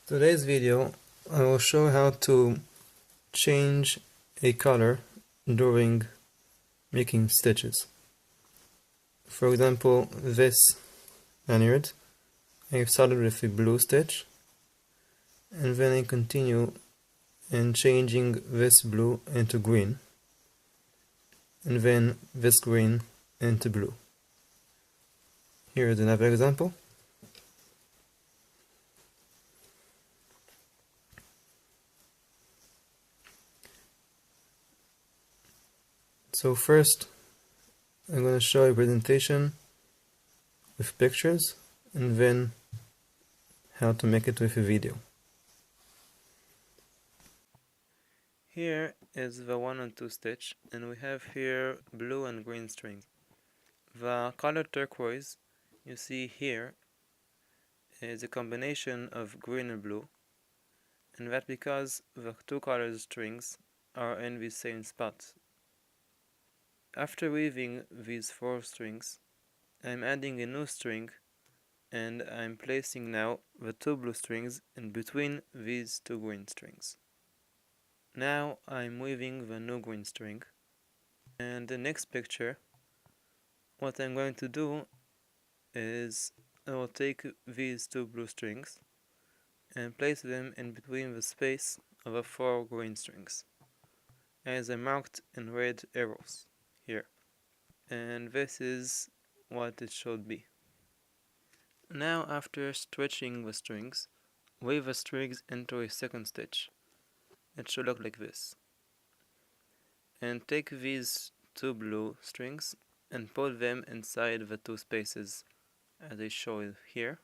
Today's video I will show how to change a color during making stitches. For example, this lanyard, I started with a blue stitch and then I continue in changing this blue into green and then this green into blue. Here is another example. So first I'm going to show a presentation with pictures and then how to make it with a video. Here is the 1 and 2 stitch, and we have here blue and green strings. The color turquoise you see here is a combination of green and blue, and that's because the two colors strings are in the same spot. After weaving these 4 strings, I'm adding a new string and I'm placing now the 2 blue strings in between these 2 green strings. Now I'm weaving the new green string, and the next picture, what I'm going to do is I will take these 2 blue strings and place them in between the space of the 4 green strings, as I marked in red arrows here, and this is what it should be. Now after stretching the strings, weave the strings into a second stitch. It should look like this. And take these 2 blue strings and put them inside the 2 spaces as I show it here.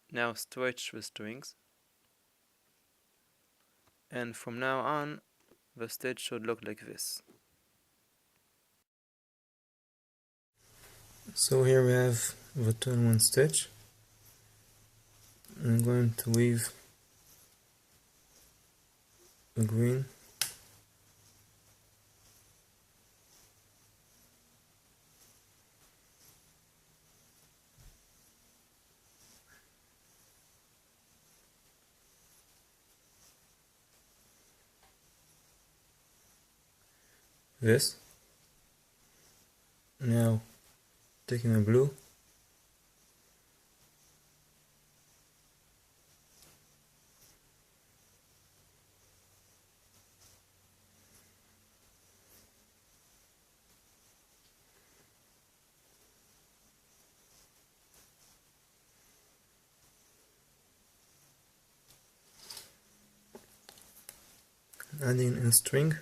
Now stretch the strings, and from now on the stitch should look like this. So here we have the 2-in-1 stitch. I'm going to weave the green, this. Now taking a blue, adding a string,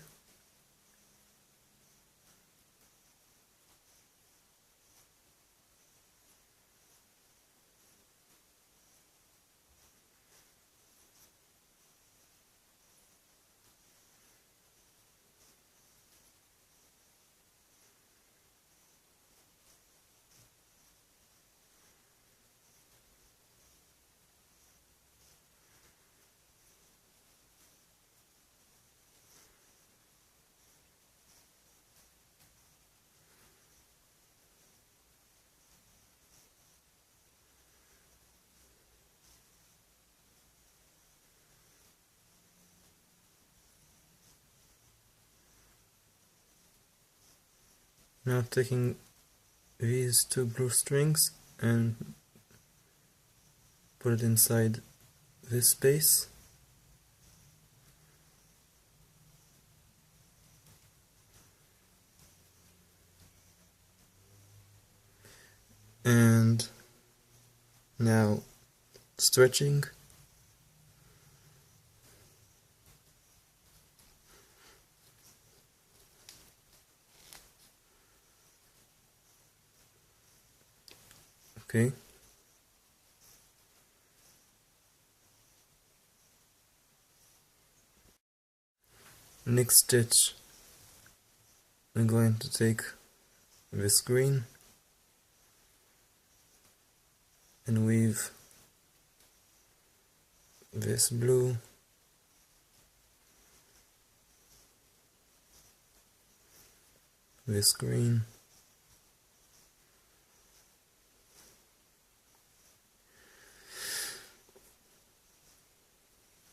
now taking these 2 blue strings and put it inside this space. And now stretching, okay. Next stitch, I'm going to take this green and weave this blue, this green,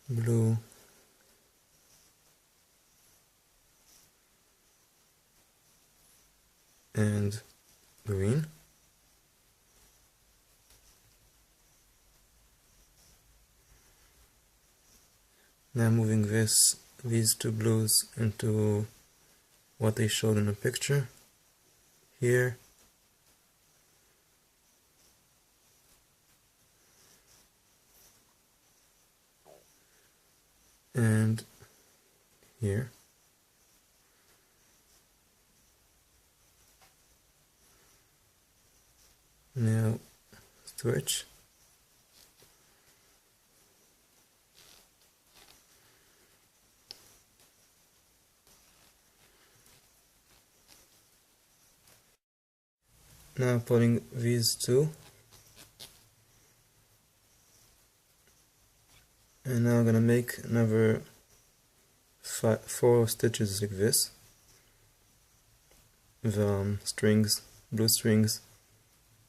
blue, and green. Now moving these two blues into what they showed in the picture here, and here. Now switch. Now putting these two, and now I'm gonna make another 4 stitches like this. The strings, blue strings,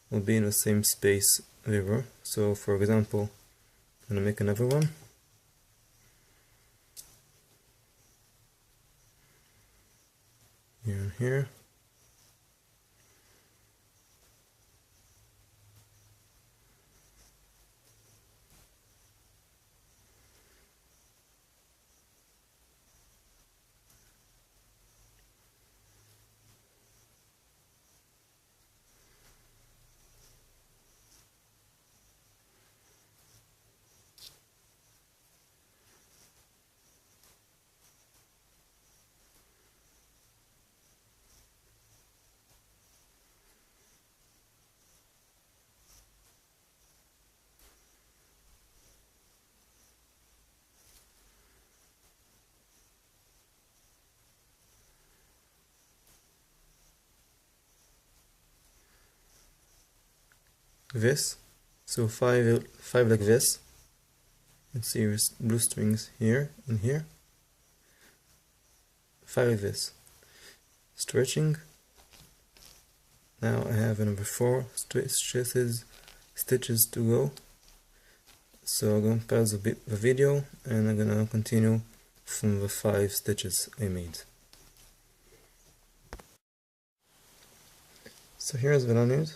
will be in the same space they were. So for example, I'm gonna make another one. Here and here. This, so five like this. Let's see, there's blue strings here and here. 5 like this. Stretching. Now I have another 4 stitches to go. So I'm gonna pause the video and I'm gonna continue from the 5 stitches I made. So here's the lanyard.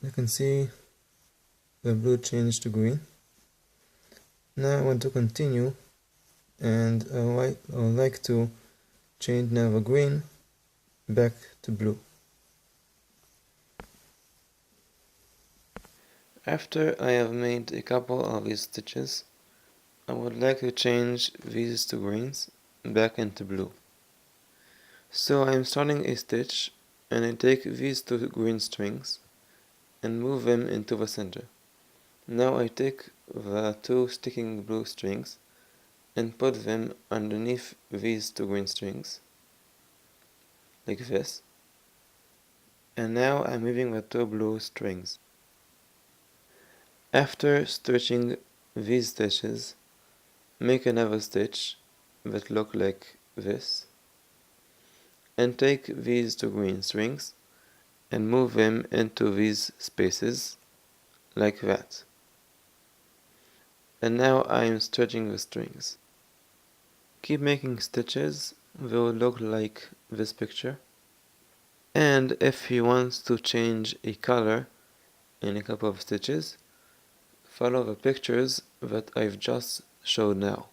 You can see the blue changed to green. Now I want to continue, and I would like to change now the green back to blue. After I have made a couple of these stitches, I would like to change these two greens back into blue. So I am starting a stitch, and I take these 2 green strings and move them into the center. Now I take the 2 sticking blue strings and put them underneath these 2 green strings, like this. And now I'm moving the 2 blue strings. After stitching these stitches, make another stitch that look like this, and take these 2 green strings and move them into these spaces, like that. And now I am stretching the strings. Keep making stitches, they will look like this picture. And if he wants to change a color in a couple of stitches, follow the pictures that I've just showed now.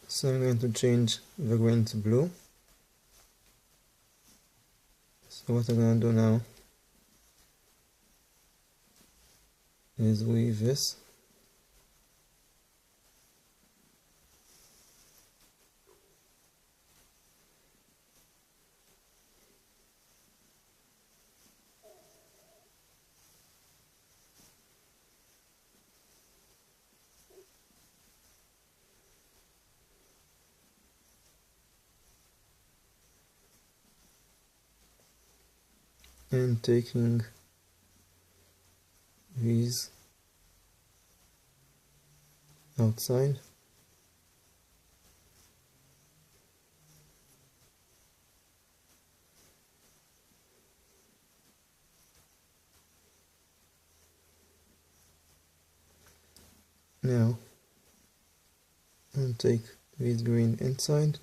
So I'm going to change the green to blue. So what I'm going to do now is weave this. And taking these outside. Now and take this green inside.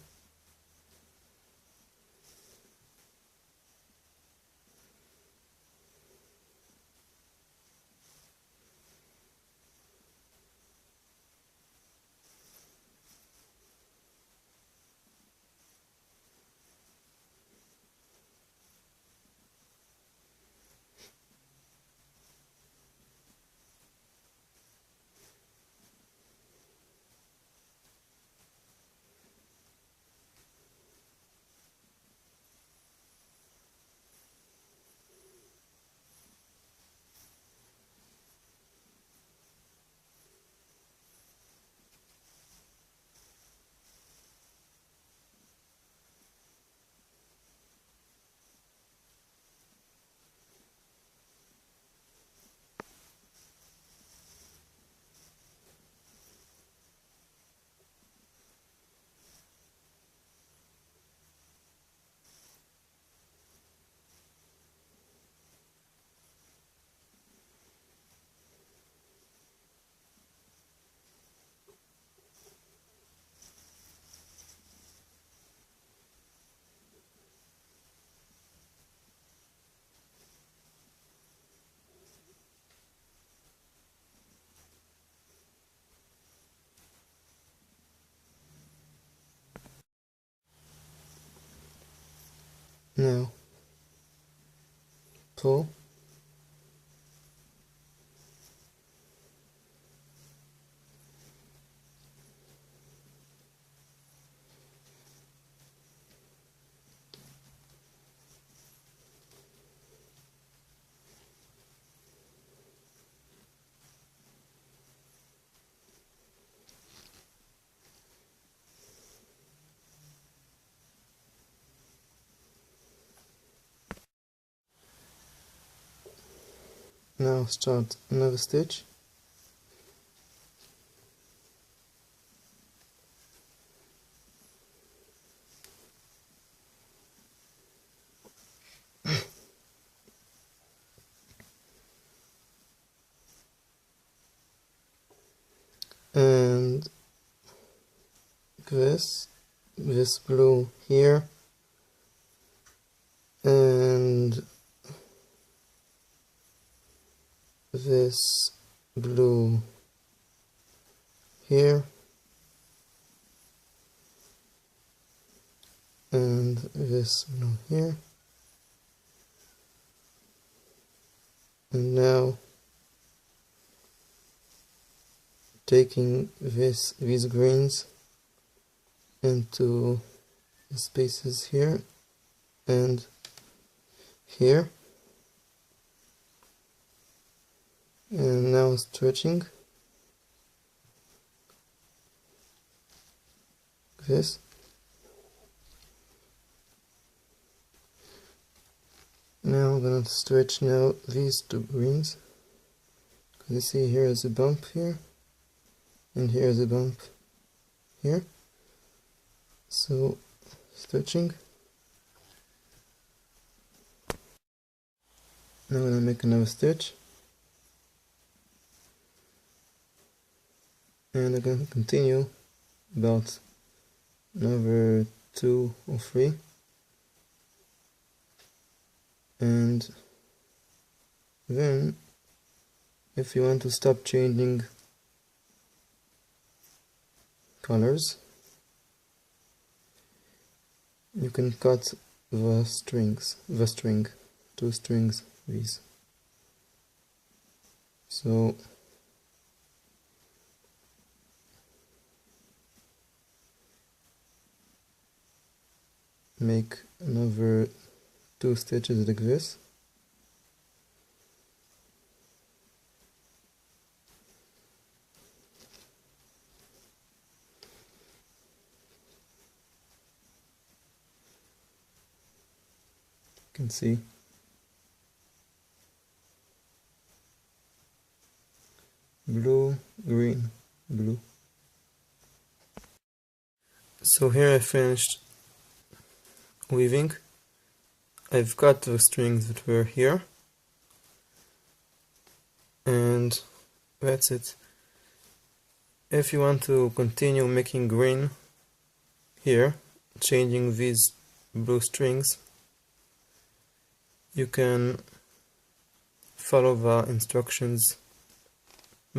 Now pull, now start another stitch, and this blue here, and this blue here, and this blue here, and now taking these greens into the spaces here and here, and now stretching this. Now I'm gonna stretch now these two greens. You see here is a bump here, and here is a bump here. So stretching. Now I'm gonna make another stitch, and I'm gonna continue about another 2 or 3, and then if you want to stop changing colors, you can cut the string, 2 strings, these. So make another 2 stitches like this. You can see blue, green, blue. So here I finished weaving. I've cut the strings that were here, and that's it. If you want to continue making green here, changing these blue strings, you can follow the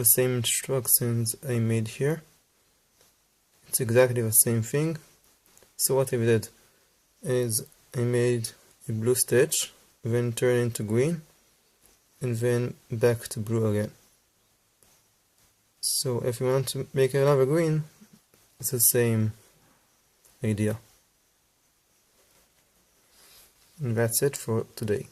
same instructions I made here. It's exactly the same thing. So what I did is I made a blue stitch, then turn into green, and then back to blue again. So if you want to make another green, it's the same idea. And that's it for today.